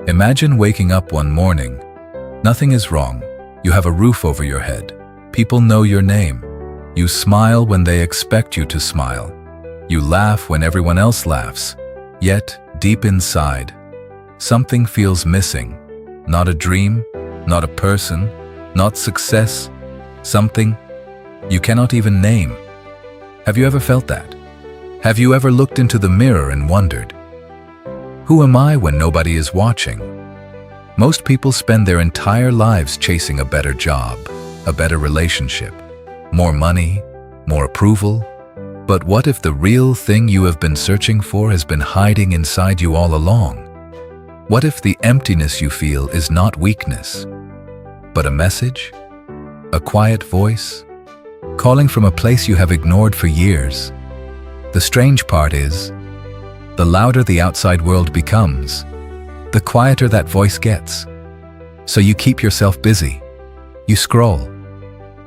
Imagine waking up one morning. Nothing is wrong. You have a roof over your head. People know your name. You smile when they expect you to smile. You laugh when everyone else laughs. Yet, deep inside, something feels missing. Not a dream, not a person, not success. Something you cannot even name. Have you ever felt that? Have you ever looked into the mirror and wondered, who am I when nobody is watching? Most people spend their entire lives chasing a better job, a better relationship, more money, more approval. But what if the real thing you have been searching for has been hiding inside you all along? What if the emptiness you feel is not weakness, but a message? A quiet voice, calling from a place you have ignored for years. The strange part is, the louder the outside world becomes, the quieter that voice gets. So you keep yourself busy. You scroll.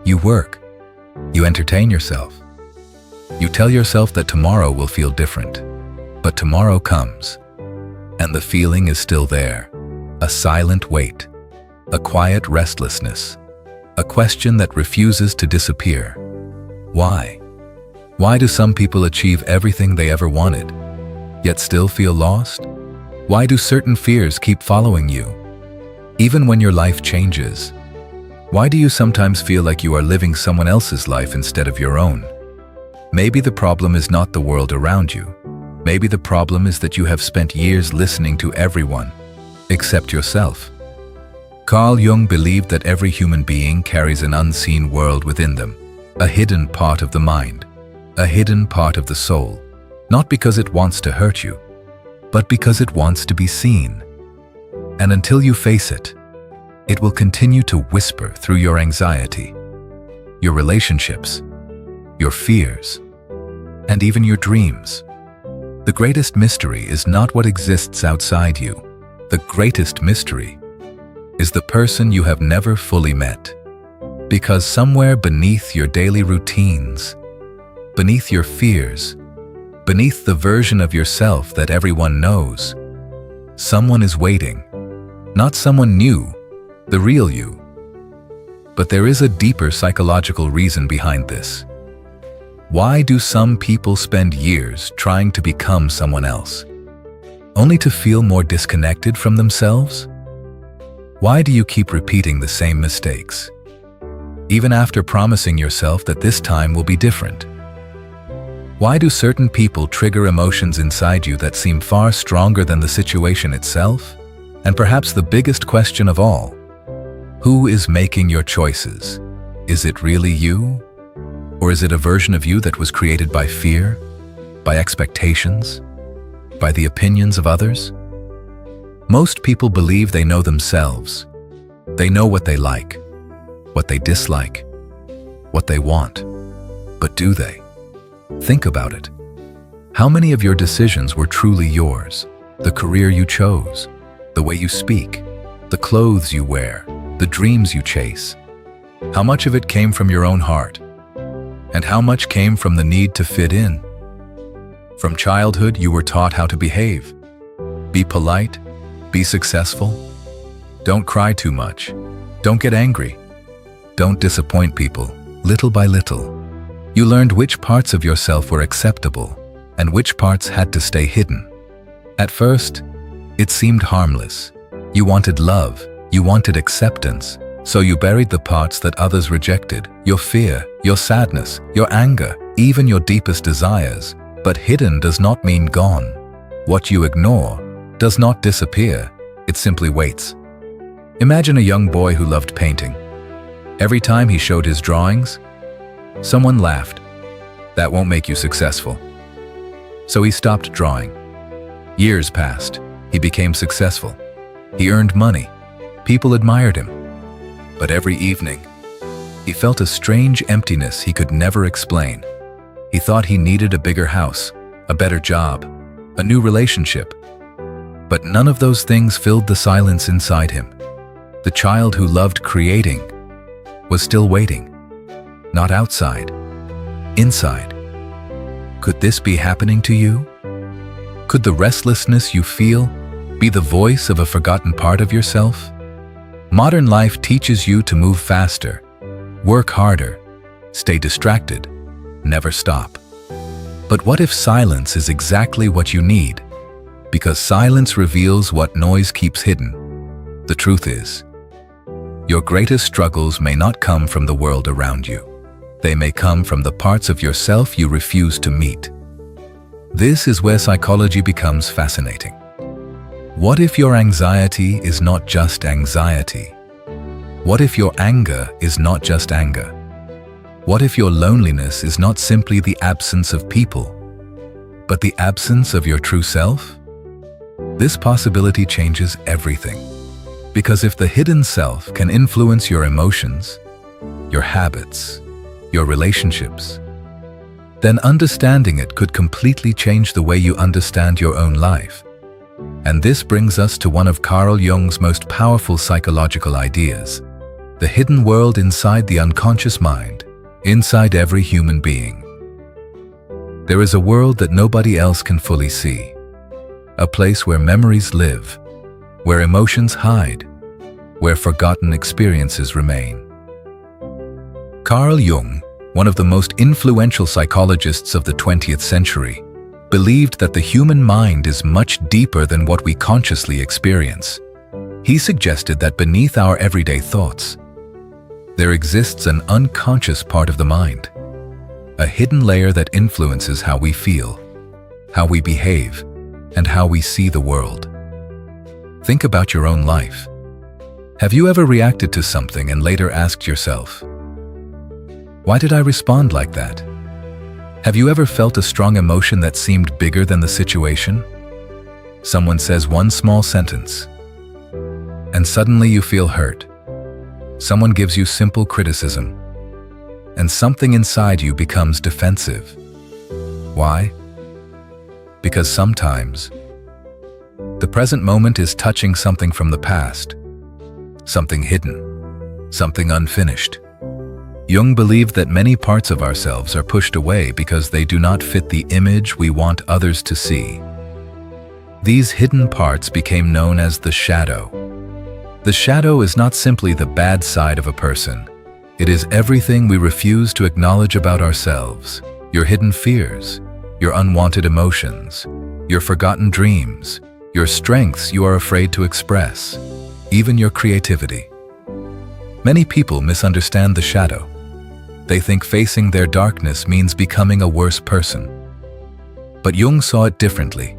You work. You entertain yourself. You tell yourself that tomorrow will feel different. But tomorrow comes, and the feeling is still there. A silent weight. A quiet restlessness. A question that refuses to disappear. Why? Why do some people achieve everything they ever wanted, yet still feel lost? Why do certain fears keep following you, even when your life changes? Why do you sometimes feel like you are living someone else's life instead of your own? Maybe the problem is not the world around you. Maybe the problem is that you have spent years listening to everyone, except yourself. Carl Jung believed that every human being carries an unseen world within them, a hidden part of the mind, a hidden part of the soul, not because it wants to hurt you, but because it wants to be seen. And until you face it, it will continue to whisper through your anxiety, your relationships, your fears, and even your dreams. The greatest mystery is not what exists outside you. The greatest mystery is the person you have never fully met. Because somewhere beneath your daily routines, beneath your fears, beneath the version of yourself that everyone knows, someone is waiting. Not someone new, the real you. But there is a deeper psychological reason behind this. Why do some people spend years trying to become someone else, only to feel more disconnected from themselves? Why do you keep repeating the same mistakes, even after promising yourself that this time will be different? Why do certain people trigger emotions inside you that seem far stronger than the situation itself? And perhaps the biggest question of all, who is making your choices? Is it really you? Or is it a version of you that was created by fear, by expectations, by the opinions of others? Most people believe they know themselves. They know what they like, what they dislike, what they want. But do they? Think about it. How many of your decisions were truly yours? The career you chose, the way you speak, the clothes you wear, the dreams you chase. How much of it came from your own heart? And how much came from the need to fit in? From childhood, you were taught how to behave. Be polite, be successful. Don't cry too much. Don't get angry. Don't disappoint people. Little by little, you learned which parts of yourself were acceptable and which parts had to stay hidden. At first, it seemed harmless. You wanted love, you wanted acceptance, so you buried the parts that others rejected, your fear, your sadness, your anger, even your deepest desires. But hidden does not mean gone. What you ignore does not disappear, it simply waits. Imagine a young boy who loved painting. Every time he showed his drawings, someone laughed. That won't make you successful. So he stopped drawing. Years passed. He became successful. He earned money. People admired him. But every evening, he felt a strange emptiness he could never explain. He thought he needed a bigger house, a better job, a new relationship. But none of those things filled the silence inside him. The child who loved creating was still waiting. Not outside, inside. Could this be happening to you? Could the restlessness you feel Be the voice of a forgotten part of yourself? Modern life teaches you to move faster, work harder, stay distracted, never stop. But what if silence is exactly what you need? Because silence reveals what noise keeps hidden. The truth is, your greatest struggles may not come from the world around you. They may come from the parts of yourself you refuse to meet. This is where psychology becomes fascinating. What if your anxiety is not just anxiety? What if your anger is not just anger? What if your loneliness is not simply the absence of people, but the absence of your true self? This possibility changes everything. Because if the hidden self can influence your emotions, your habits, your relationships, then understanding it could completely change the way you understand your own life. And this brings us to one of Carl Jung's most powerful psychological ideas, the hidden world inside the unconscious mind, inside every human being. There is a world that nobody else can fully see, a place where memories live, where emotions hide, where forgotten experiences remain. Carl Jung, one of the most influential psychologists of the 20th century, believed that the human mind is much deeper than what we consciously experience. He suggested that beneath our everyday thoughts, there exists an unconscious part of the mind, a hidden layer that influences how we feel, how we behave, and how we see the world. Think about your own life. Have you ever reacted to something and later asked yourself, why did I respond like that? Have you ever felt a strong emotion that seemed bigger than the situation? Someone says one small sentence, and suddenly you feel hurt. Someone gives you simple criticism, and something inside you becomes defensive. Why? Because sometimes the present moment is touching something from the past, something hidden, something unfinished. Jung believed that many parts of ourselves are pushed away because they do not fit the image we want others to see. These hidden parts became known as the shadow. The shadow is not simply the bad side of a person. It is everything we refuse to acknowledge about ourselves, your hidden fears, your unwanted emotions, your forgotten dreams, your strengths you are afraid to express, even your creativity. Many people misunderstand the shadow. They think facing their darkness means becoming a worse person. But Jung saw it differently.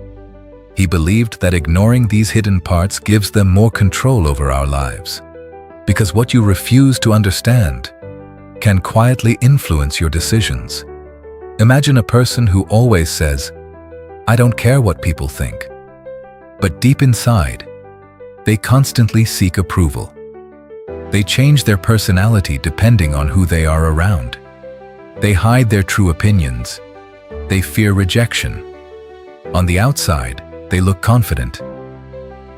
He believed that ignoring these hidden parts gives them more control over our lives. Because what you refuse to understand can quietly influence your decisions. Imagine a person who always says, I don't care what people think. But deep inside, they constantly seek approval. They change their personality depending on who they are around. They hide their true opinions. They fear rejection. On the outside, they look confident.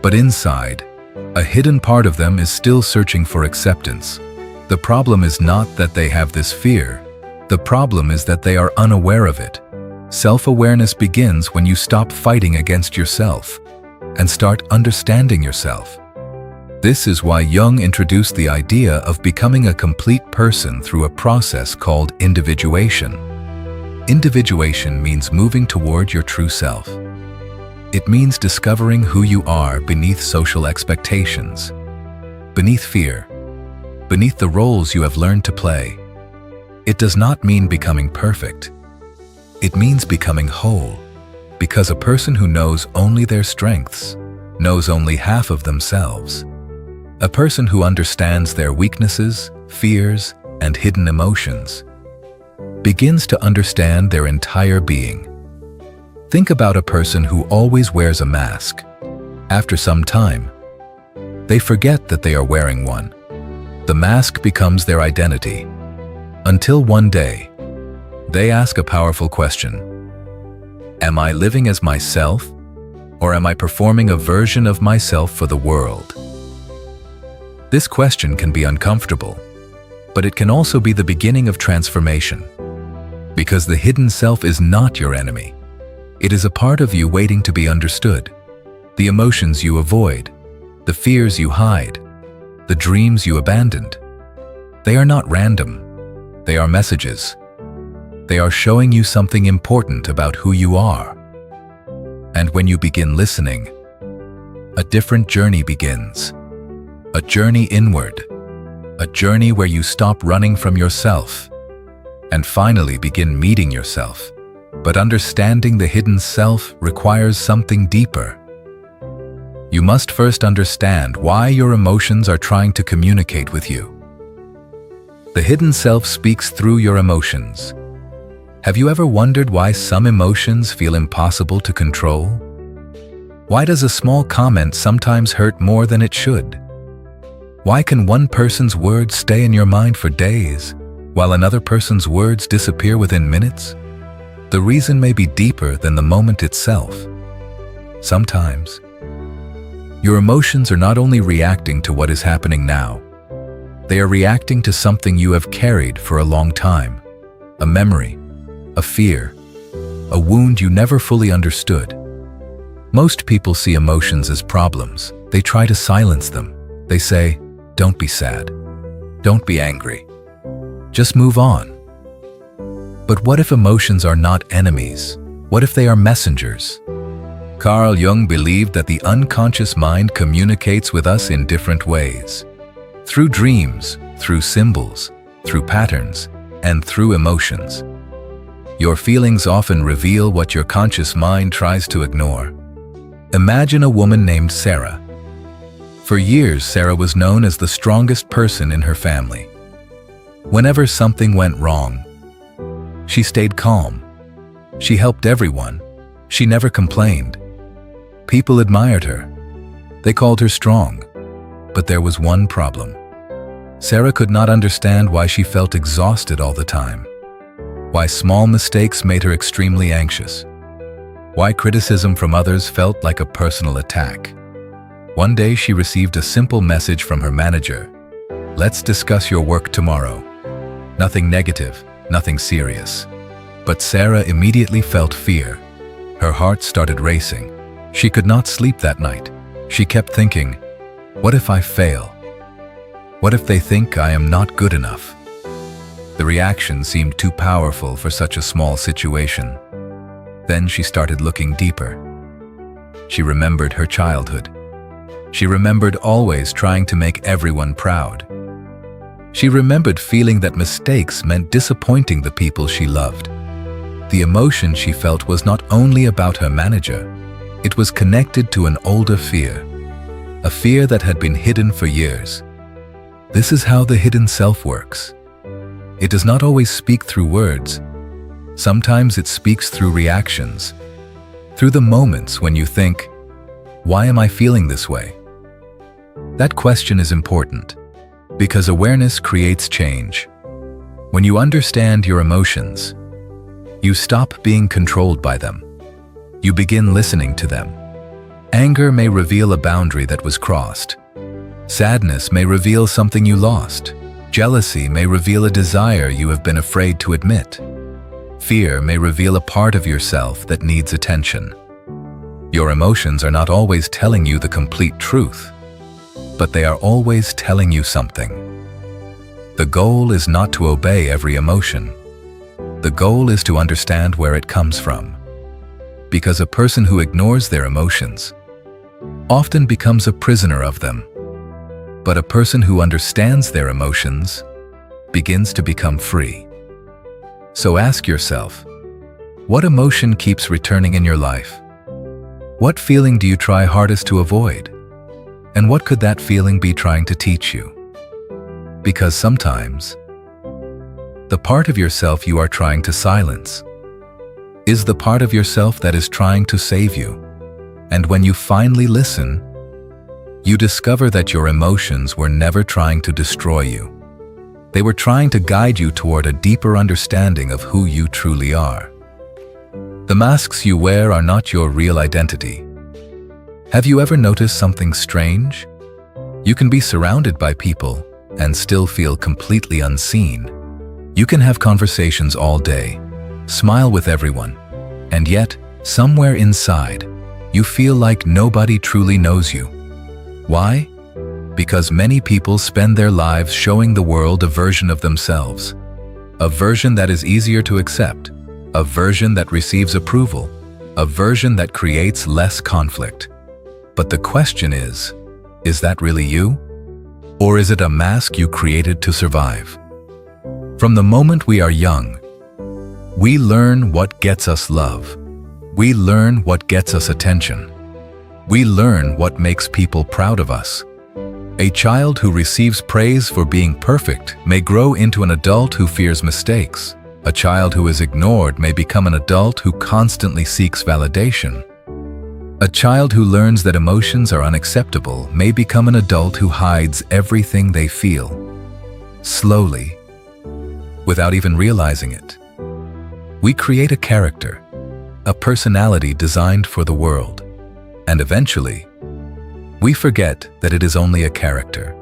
But inside, a hidden part of them is still searching for acceptance. The problem is not that they have this fear. The problem is that they are unaware of it. Self-awareness begins when you stop fighting against yourself and start understanding yourself. This is why Jung introduced the idea of becoming a complete person through a process called individuation. Individuation means moving toward your true self. It means discovering who you are beneath social expectations, beneath fear, beneath the roles you have learned to play. It does not mean becoming perfect. It means becoming whole, because a person who knows only their strengths knows only half of themselves. A person who understands their weaknesses, fears, and hidden emotions begins to understand their entire being. Think about a person who always wears a mask. After some time, they forget that they are wearing one. The mask becomes their identity. Until one day, they ask a powerful question. Am I living as myself, or am I performing a version of myself for the world? This question can be uncomfortable, but it can also be the beginning of transformation. Because the hidden self is not your enemy. It is a part of you waiting to be understood. the emotions you avoid, the fears you hide, the dreams you abandoned. They are not random. They are messages. They are showing you something important about who you are. And when you begin listening, a different journey begins. A journey inward. A journey where you stop running from yourself and finally begin meeting yourself. But understanding the hidden self requires something deeper. You must first understand why your emotions are trying to communicate with you. The hidden self speaks through your emotions. Have you ever wondered why some emotions feel impossible to control? Why does a small comment sometimes hurt more than it should? Why can one person's words stay in your mind for days, while another person's words disappear within minutes? The reason may be deeper than the moment itself. Sometimes, your emotions are not only reacting to what is happening now, they are reacting to something you have carried for a long time. A memory, a fear, a wound you never fully understood. Most people see emotions as problems. They try to silence them. They say, "Don't be sad. Don't be angry. Just move on." But what if emotions are not enemies? What if they are messengers? Carl Jung believed that the unconscious mind communicates with us in different ways. Through dreams, through symbols, through patterns, and through emotions. Your feelings often reveal what your conscious mind tries to ignore. Imagine a woman named Sarah. For years, Sarah was known as the strongest person in her family. Whenever something went wrong, she stayed calm. She helped everyone. She never complained. People admired her. They called her strong. But there was one problem. Sarah could not understand why she felt exhausted all the time. Why small mistakes made her extremely anxious. Why criticism from others felt like a personal attack. One day she received a simple message from her manager. "Let's discuss your work tomorrow." Nothing negative, nothing serious. But Sarah immediately felt fear. Her heart started racing. She could not sleep that night. She kept thinking, "What if I fail? What if they think I am not good enough?" The reaction seemed too powerful for such a small situation. Then she started looking deeper. She remembered her childhood. She remembered always trying to make everyone proud. She remembered feeling that mistakes meant disappointing the people she loved. The emotion she felt was not only about her manager, it was connected to an older fear, a fear that had been hidden for years. This is how the hidden self works. It does not always speak through words. Sometimes it speaks through reactions, through the moments when you think, "Why am I feeling this way?" That question is important, because awareness creates change. When you understand your emotions, you stop being controlled by them. You begin listening to them. Anger may reveal a boundary that was crossed. Sadness may reveal something you lost. Jealousy may reveal a desire you have been afraid to admit. Fear may reveal a part of yourself that needs attention. Your emotions are not always telling you the complete truth, but they are always telling you something. The goal is not to obey every emotion. The goal is to understand where it comes from. Because a person who ignores their emotions often becomes a prisoner of them. But a person who understands their emotions begins to become free. So ask yourself, what emotion keeps returning in your life? What feeling do you try hardest to avoid? And what could that feeling be trying to teach you? Because sometimes, the part of yourself you are trying to silence is the part of yourself that is trying to save you. And when you finally listen, you discover that your emotions were never trying to destroy you. They were trying to guide you toward a deeper understanding of who you truly are. The masks you wear are not your real identity. Have you ever noticed something strange? You can be surrounded by people and still feel completely unseen. You can have conversations all day, smile with everyone, and yet, somewhere inside, You feel like nobody truly knows you. Why? Because many people spend their lives showing the world a version of themselves. A version that is easier to accept. A version that receives approval. A version that creates less conflict. But the question is that really you? Or is it a mask you created to survive? From the moment we are young, we learn what gets us love. We learn what gets us attention. We learn what makes people proud of us. A child who receives praise for being perfect may grow into an adult who fears mistakes. A child who is ignored may become an adult who constantly seeks validation. A child who learns that emotions are unacceptable may become an adult who hides everything they feel. Slowly, without even realizing it, we create a character, a personality designed for the world. And eventually, we forget that it is only a character.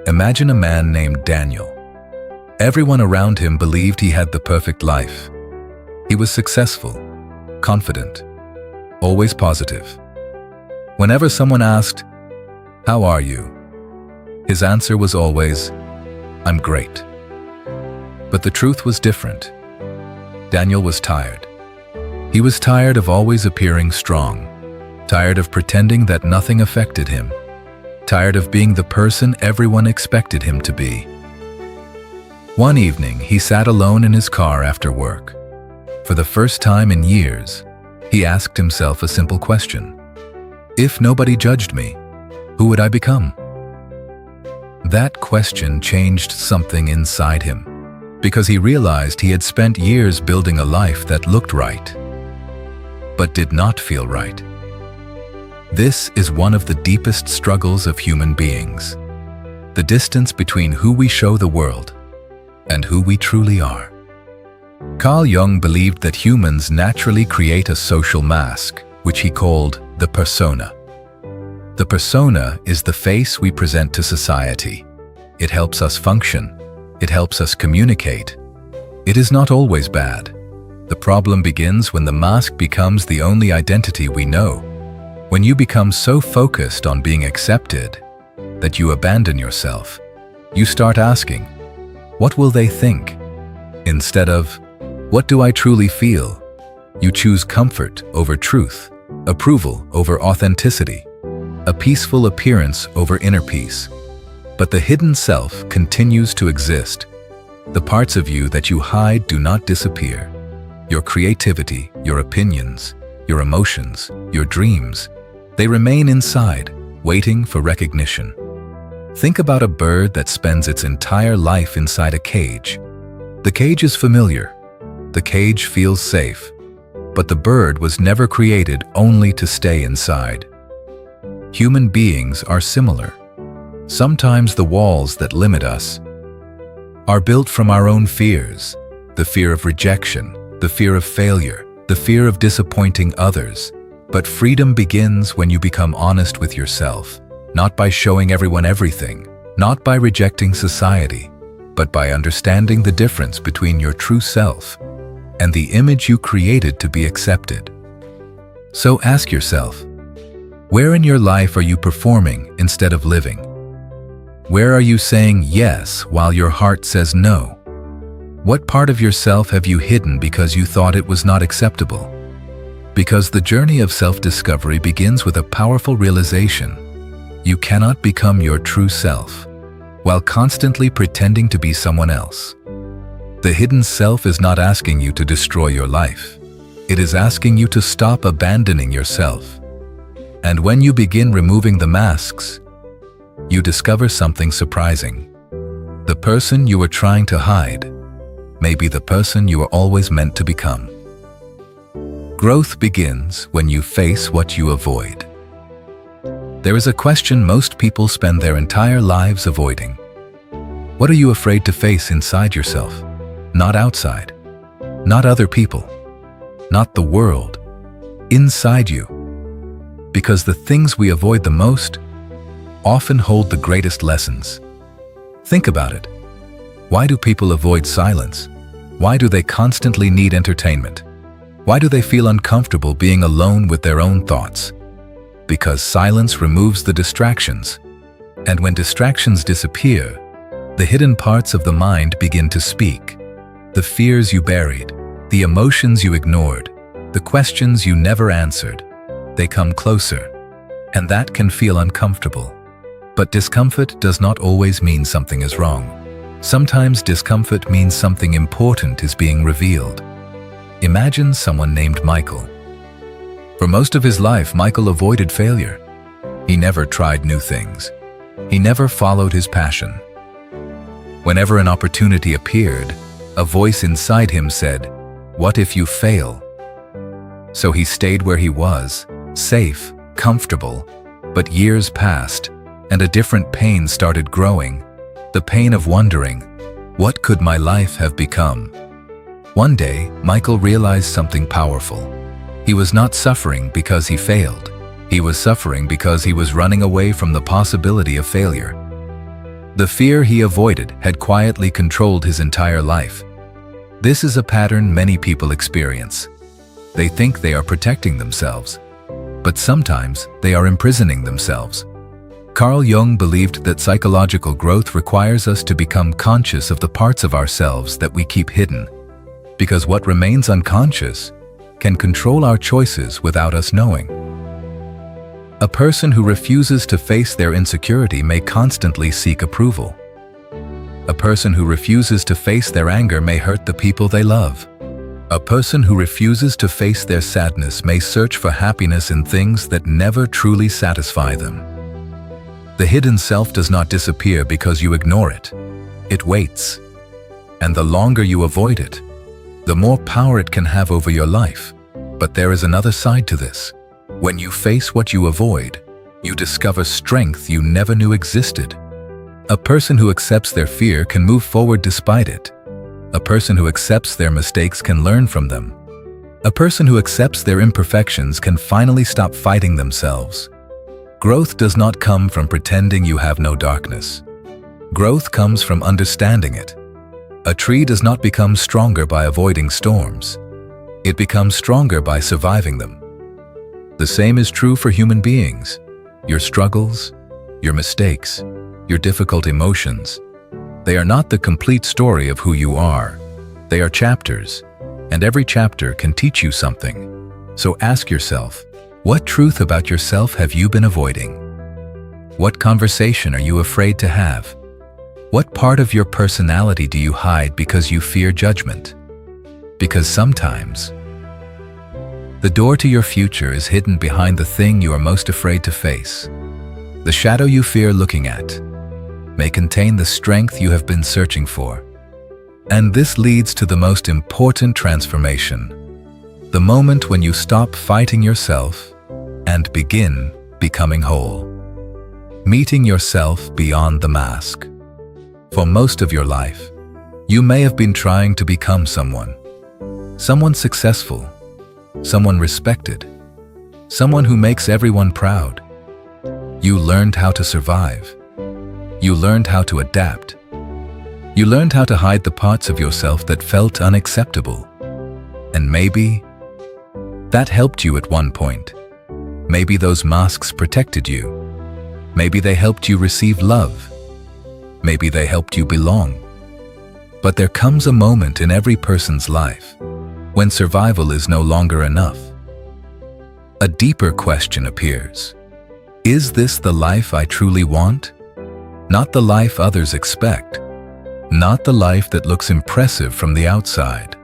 Imagine a man named Daniel. Everyone around him believed he had the perfect life. He was successful, confident, always positive. Whenever someone asked, "How are you?" his answer was always, "I'm great." But the truth was different. Daniel was tired. He was tired of always appearing strong, tired of pretending that nothing affected him, tired of being the person everyone expected him to be. One evening, he sat alone in his car after work. For the first time in years, he asked himself a simple question. If nobody judged me, who would I become? That question changed something inside him, because he realized he had spent years building a life that looked right, but did not feel right. This is one of the deepest struggles of human beings. The distance between who we show the world and who we truly are. Carl Jung believed that humans naturally create a social mask, which he called the persona. The persona is the face we present to society. It helps us function. It helps us communicate. It is not always bad. The problem begins when the mask becomes the only identity we know. When you become so focused on being accepted that you abandon yourself, you start asking, "What will they think?" Instead of, "What do I truly feel?" You choose comfort over truth, approval over authenticity, a peaceful appearance over inner peace. But the hidden self continues to exist. The parts of you that you hide do not disappear. Your creativity, your opinions, your emotions, your dreams, they remain inside, waiting for recognition. Think about a bird that spends its entire life inside a cage. The cage is familiar. The cage feels safe. But the bird was never created only to stay inside. Human beings are similar. Sometimes the walls that limit us are built from our own fears, the fear of rejection, the fear of failure, the fear of disappointing others. But freedom begins when you become honest with yourself, not by showing everyone everything, not by rejecting society, but by understanding the difference between your true self and the image you created to be accepted. So ask yourself, where in your life are you performing instead of living? Where are you saying yes while your heart says no? What part of yourself have you hidden because you thought it was not acceptable? Because the journey of self-discovery begins with a powerful realization. You cannot become your true self while constantly pretending to be someone else. The hidden self is not asking you to destroy your life. It is asking you to stop abandoning yourself. And when you begin removing the masks, you discover something surprising. The person you were trying to hide may be the person you were always meant to become. Growth begins when you face what you avoid. There is a question most people spend their entire lives avoiding. What are you afraid to face inside yourself? Not outside, not other people, not the world, inside you. Because the things we avoid the most often hold the greatest lessons. Think about it. Why do people avoid silence? Why do they constantly need entertainment? Why do they feel uncomfortable being alone with their own thoughts? Because silence removes the distractions. And when distractions disappear, the hidden parts of the mind begin to speak. The fears you buried, the emotions you ignored, the questions you never answered, they come closer. And that can feel uncomfortable. But discomfort does not always mean something is wrong. Sometimes discomfort means something important is being revealed. Imagine someone named Michael. For most of his life, Michael avoided failure. He never tried new things. He never followed his passion. Whenever an opportunity appeared, a voice inside him said, "What if you fail?" So he stayed where he was, safe, comfortable. But years passed, and a different pain started growing. The pain of wondering, what could my life have become? One day, Michael realized something powerful. He was not suffering because he failed. He was suffering because he was running away from the possibility of failure. The fear he avoided had quietly controlled his entire life. This is a pattern many people experience. They think they are protecting themselves, but sometimes they are imprisoning themselves. Carl Jung believed that psychological growth requires us to become conscious of the parts of ourselves that we keep hidden, because what remains unconscious can control our choices without us knowing. A person who refuses to face their insecurity may constantly seek approval. A person who refuses to face their anger may hurt the people they love. A person who refuses to face their sadness may search for happiness in things that never truly satisfy them. The hidden self does not disappear because you ignore it. It waits. And the longer you avoid it, the more power it can have over your life. But there is another side to this. When you face what you avoid, you discover strength you never knew existed. A person who accepts their fear can move forward despite it. A person who accepts their mistakes can learn from them. A person who accepts their imperfections can finally stop fighting themselves. Growth does not come from pretending you have no darkness. Growth comes from understanding it. A tree does not become stronger by avoiding storms. It becomes stronger by surviving them. The same is true for human beings. Your struggles, your mistakes, your difficult emotions, they are not the complete story of who you are. They are chapters, and every chapter can teach you something. So ask yourself, what truth about yourself have you been avoiding? What conversation are you afraid to have? What part of your personality do you hide because you fear judgment? Because sometimes, the door to your future is hidden behind the thing you are most afraid to face. The shadow you fear looking at may contain the strength you have been searching for. And this leads to the most important transformation. The moment when you stop fighting yourself and begin becoming whole. Meeting yourself beyond the mask. For most of your life, you may have been trying to become someone successful, someone respected, someone who makes everyone proud. You learned how to survive. You learned how to adapt. You learned how to hide the parts of yourself that felt unacceptable. And maybe that helped you at one point. Maybe those masks protected you. Maybe they helped you receive love. Maybe they helped you belong. But there comes a moment in every person's life when survival is no longer enough. A deeper question appears. Is this the life I truly want? Not the life others expect. Not the life that looks impressive from the outside,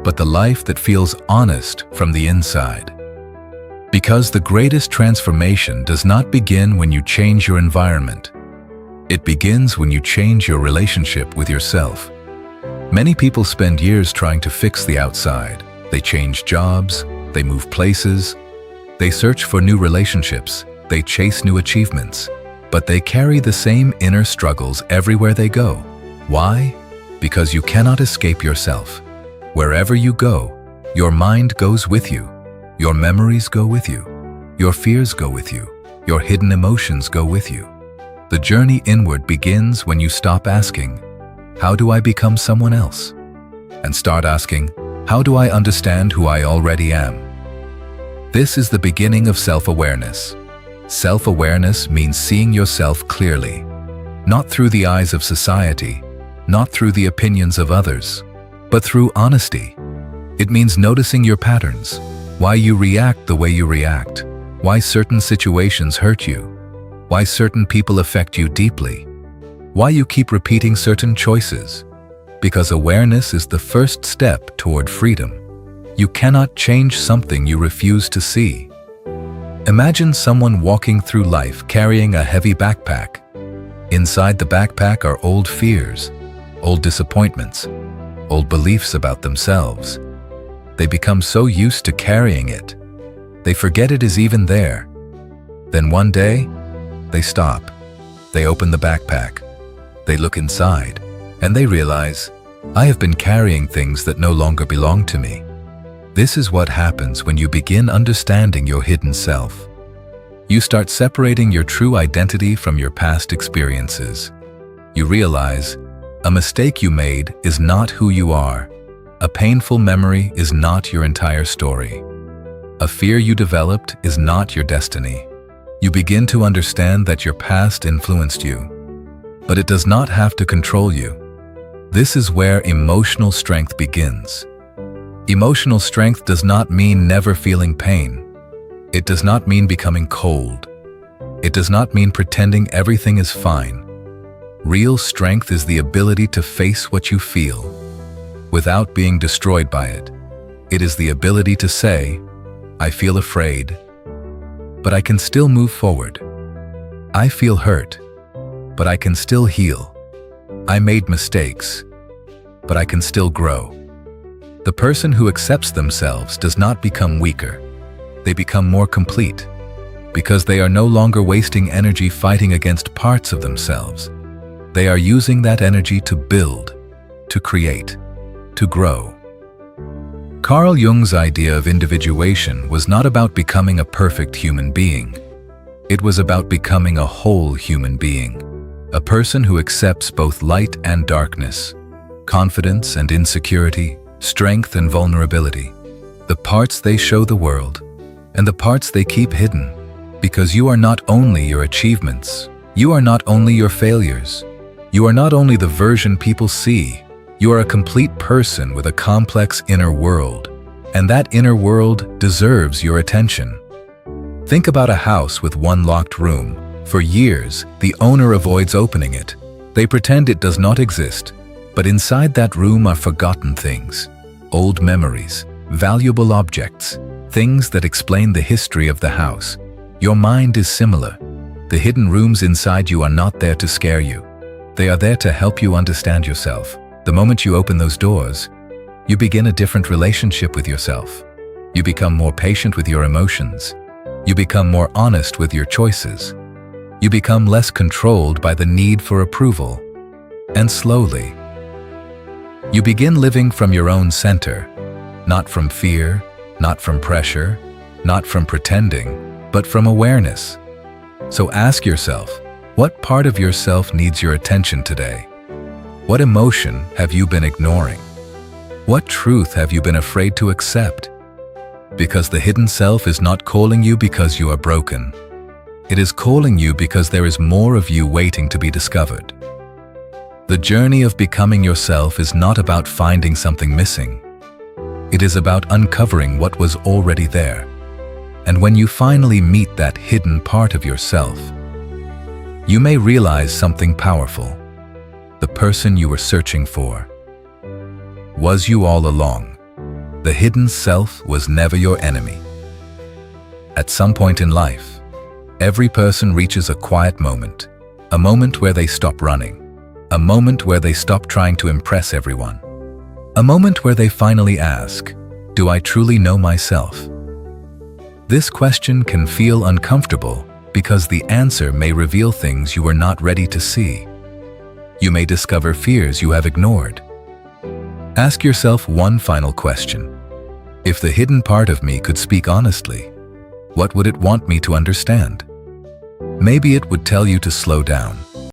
but the life that feels honest from the inside. Because the greatest transformation does not begin when you change your environment. It begins when you change your relationship with yourself. Many people spend years trying to fix the outside. They change jobs, they move places, they search for new relationships, they chase new achievements, but they carry the same inner struggles everywhere they go. Why? Because you cannot escape yourself. Wherever you go, your mind goes with you. Your memories go with you. Your fears go with you. Your hidden emotions go with you. The journey inward begins when you stop asking, how do I become someone else? And start asking, How do I understand who I already am? This is the beginning of self-awareness. Self-awareness means seeing yourself clearly, not through the eyes of society, not through the opinions of others, but through honesty. It means noticing your patterns, why you react the way you react, why certain situations hurt you, why certain people affect you deeply, why you keep repeating certain choices. Because awareness is the first step toward freedom. You cannot change something you refuse to see. Imagine someone walking through life carrying a heavy backpack. Inside the backpack are old fears, old disappointments, old beliefs about themselves. They become so used to carrying it, they forget it is even there. Then one day, they stop. They open the backpack. They look inside, and they realize, I have been carrying things that no longer belong to me. This is what happens when you begin understanding your hidden self. You start separating your true identity from your past experiences. You realize, a mistake you made is not who you are. A painful memory is not your entire story. A fear you developed is not your destiny. You begin to understand that your past influenced you, but it does not have to control you. This is where emotional strength begins. Emotional strength does not mean never feeling pain. It does not mean becoming cold. It does not mean pretending everything is fine. Real strength is the ability to face what you feel without being destroyed by it. It is the ability to say, I feel afraid, but I can still move forward. I feel hurt, but I can still heal. I made mistakes, but I can still grow. The person who accepts themselves does not become weaker. They become more complete, because they are no longer wasting energy fighting against parts of themselves. They are using that energy to build, to create, to grow. Carl Jung's idea of individuation was not about becoming a perfect human being. It was about becoming a whole human being, a person who accepts both light and darkness, confidence and insecurity, strength and vulnerability, the parts they show the world, and the parts they keep hidden. Because you are not only your achievements, you are not only your failures, you are not only the version people see, you are a complete person with a complex inner world, and that inner world deserves your attention. Think about a house with one locked room. For years, the owner avoids opening it. They pretend it does not exist, but inside that room are forgotten things, old memories, valuable objects, things that explain the history of the house. Your mind is similar. The hidden rooms inside you are not there to scare you. They are there to help you understand yourself. The moment you open those doors, you begin a different relationship with yourself. You become more patient with your emotions. You become more honest with your choices. You become less controlled by the need for approval. And slowly, you begin living from your own center, not from fear, not from pressure, not from pretending, but from awareness. So ask yourself, what part of yourself needs your attention today? What emotion have you been ignoring? What truth have you been afraid to accept? Because the hidden self is not calling you because you are broken. It is calling you because there is more of you waiting to be discovered. The journey of becoming yourself is not about finding something missing. It is about uncovering what was already there. And when you finally meet that hidden part of yourself, you may realize something powerful. The person you were searching for was you all along. The hidden self was never your enemy. At some point in life, every person reaches a quiet moment, a moment where they stop running, a moment where they stop trying to impress everyone, a moment where they finally ask, do I truly know myself? This question can feel uncomfortable because the answer may reveal things you were not ready to see. You may discover fears you have ignored. Ask yourself one final question. If the hidden part of me could speak honestly, what would it want me to understand? Maybe it would tell you to slow down.